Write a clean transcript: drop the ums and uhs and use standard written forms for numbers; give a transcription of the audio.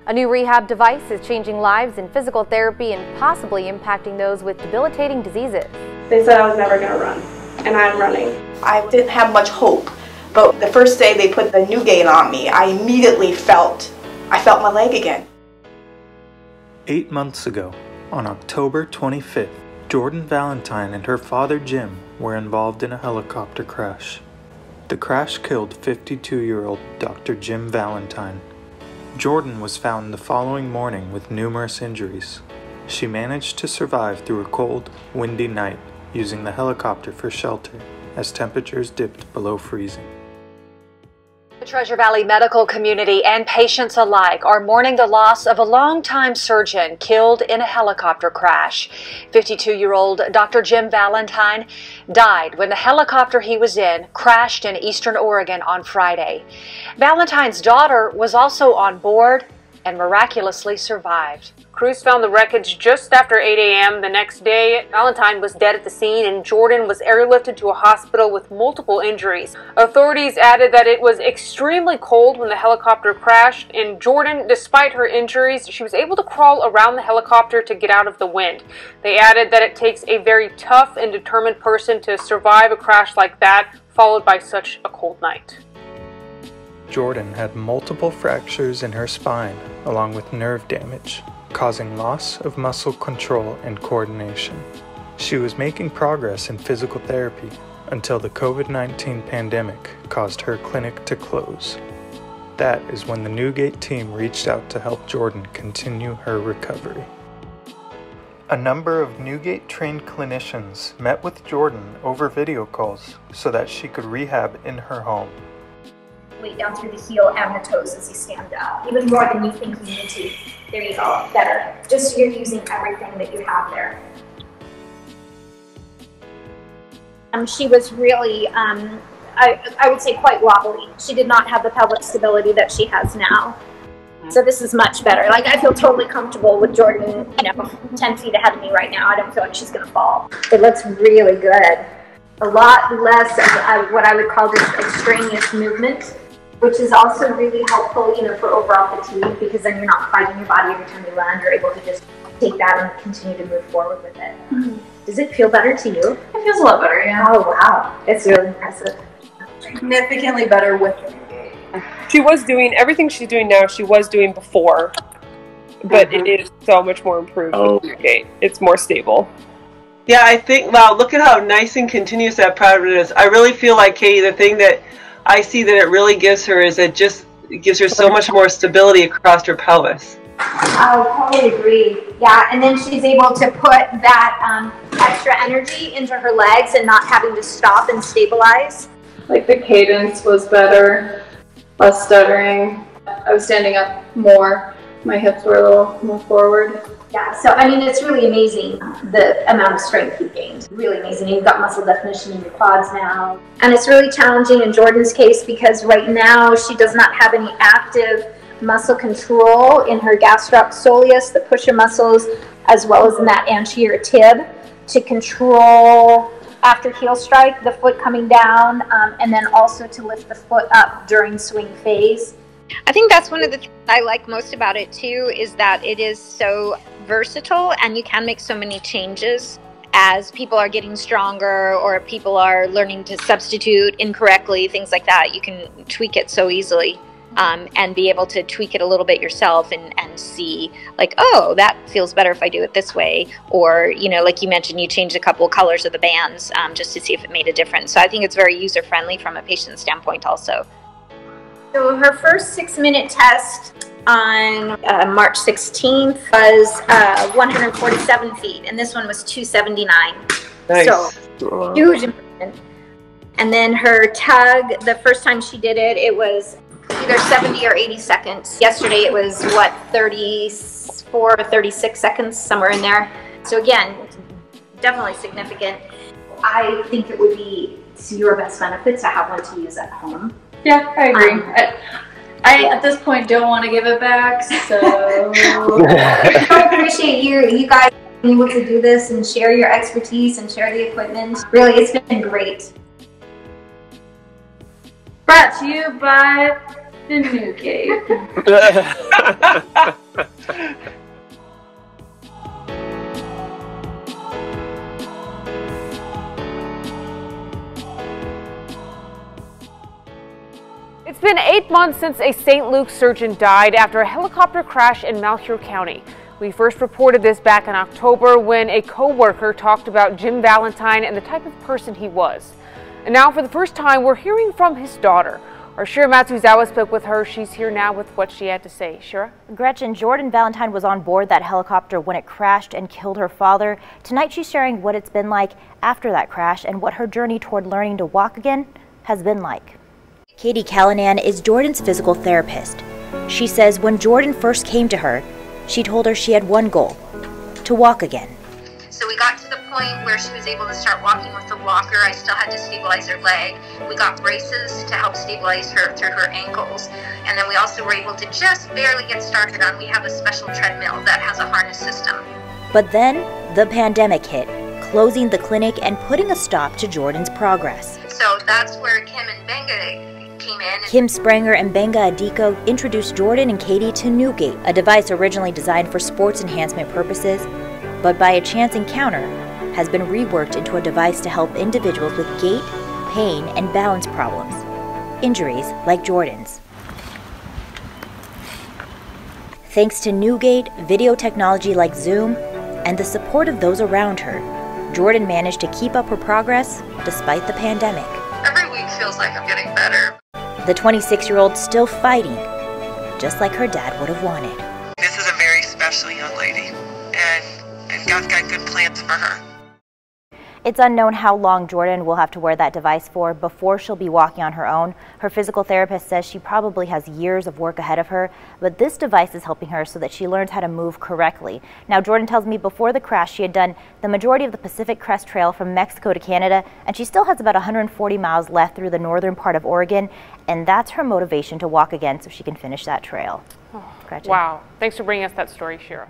A new rehab device is changing lives in physical therapy and possibly impacting those with debilitating diseases. They said I was never going to run, and I'm running. I didn't have much hope, but the first day they put the NewGait on me, I immediately felt my leg again. 8 months ago, on October 25th, Jordan Valentine and her father Jim were involved in a helicopter crash. The crash killed 52-year-old Dr. Jim Valentine. Jordan was found the following morning with numerous injuries. She managed to survive through a cold, windy night using the helicopter for shelter as temperatures dipped below freezing. The Treasure Valley medical community and patients alike are mourning the loss of a longtime surgeon killed in a helicopter crash. 52-year-old Dr. Jim Valentine died when the helicopter he was in crashed in eastern Oregon on Friday. Valentine's daughter was also on board and miraculously survived. Crews found the wreckage just after 8 a.m. the next day. Valentine was dead at the scene and Jordan was airlifted to a hospital with multiple injuries. Authorities added that it was extremely cold when the helicopter crashed, and Jordan, despite her injuries, she was able to crawl around the helicopter to get out of the wind. They added that it takes a very tough and determined person to survive a crash like that, followed by such a cold night. Jordan had multiple fractures in her spine, along with nerve damage, causing loss of muscle control and coordination. She was making progress in physical therapy until the COVID-19 pandemic caused her clinic to close. That is when the NewGait team reached out to help Jordan continue her recovery. A number of NewGait trained clinicians met with Jordan over video calls so that she could rehab in her home. Weight down through the heel and the toes as you stand up, even more than you think you need to. There you go, better. Just so you're using everything that you have there. She was really, I would say, quite wobbly. She did not have the pelvic stability that she has now. So this is much better. Like, I feel totally comfortable with Jordan, 10 feet ahead of me right now. I don't feel like she's gonna fall. It looks really good. A lot less of what I would call just extraneous movement, which is also really helpful, for overall fatigue, because then you're not fighting your body every time you land. You're able to just take that and continue to move forward with it. Mm-hmm. Does it feel better to you? It feels a lot better, yeah. Oh, wow. It's really impressive. Significantly better with She was doing everything she's doing now, she was doing before, but it is so much more improved with NewGait. It's more stable. Yeah, I think, wow, look at how nice and continuous that product is. I really feel like, Katie, the thing that I see that it really gives her is it just gives her so much more stability across her pelvis. I totally agree. Yeah, and then she's able to put that extra energy into her legs and not having to stop and stabilize. Like the cadence was better, less stuttering. I was standing up more. My hips were a little more forward. Yeah, so I mean, it's really amazing the amount of strength you've gained. Really amazing. You've got muscle definition in your quads now. And it's really challenging in Jordan's case because right now she does not have any active muscle control in her gastroc soleus, the pusher muscles, as well as in that anterior tib to control after heel strike, the foot coming down, and then also to lift the foot up during swing phase. I think that's one of the things I like most about it too, is that it is so versatile and you can make so many changes as people are getting stronger or people are learning to substitute incorrectly, things like that. You can tweak it so easily and be able to tweak it a little bit yourself and see like, oh, that feels better if I do it this way. Or, like you mentioned, you changed a couple of colors of the bands just to see if it made a difference. So I think it's very user-friendly from a patient standpoint also. So her first 6-minute test on March 16th was 147 feet, and this one was 279. Nice. So huge improvement. And then her tug, the first time she did it, it was either 70 or 80 seconds. Yesterday it was, 34 or 36 seconds, somewhere in there. So again, definitely significant. I think it would be to your best benefit to have one to use at home. Yeah, I agree. I at this point don't want to give it back, so I appreciate you guys being able to do this and share your expertise and share the equipment. Really, it's been great. Brought to you by The NewGait. It's been 8 months since a St. Luke's surgeon died after a helicopter crash in Malheur County. We first reported this back in October when a co-worker talked about Jim Valentine and the type of person he was. And now for the first time, we're hearing from his daughter. Our Shira Matsuzawa spoke with her. She's here now with what she had to say. Shira? Gretchen, Jordan Valentine was on board that helicopter when it crashed and killed her father. Tonight she's sharing what it's been like after that crash and what her journey toward learning to walk again has been like. Katie Callanan is Jordan's physical therapist. She says when Jordan first came to her, she told her she had one goal, to walk again. So we got to the point where she was able to start walking with the walker. I still had to stabilize her leg. We got braces to help stabilize her through her ankles. And then we also were able to just barely get started on, we have a special treadmill that has a harness system. But then the pandemic hit, closing the clinic and putting a stop to Jordan's progress. So that's where Kim and Benga came in. Kim Spranger and Benga Adiko introduced Jordan and Katie to NewGait, a device originally designed for sports enhancement purposes, but by a chance encounter has been reworked into a device to help individuals with gait, pain, and balance problems, injuries like Jordan's. Thanks to NewGait, video technology like Zoom, and the support of those around her, Jordan managed to keep up her progress despite the pandemic. Every week feels like I'm getting better. The 26-year-old still fighting, just like her dad would have wanted. This is a very special young lady, and God's got good plans for her. It's unknown how long Jordan will have to wear that device for before she'll be walking on her own. Her physical therapist says she probably has years of work ahead of her, but this device is helping her so that she learns how to move correctly. Now, Jordan tells me before the crash she had done the majority of the Pacific Crest Trail from Mexico to Canada, and she still has about 140 miles left through the northern part of Oregon, and that's her motivation to walk again so she can finish that trail. Oh, Gretchen. wow. Thanks for bringing us that story, Shira.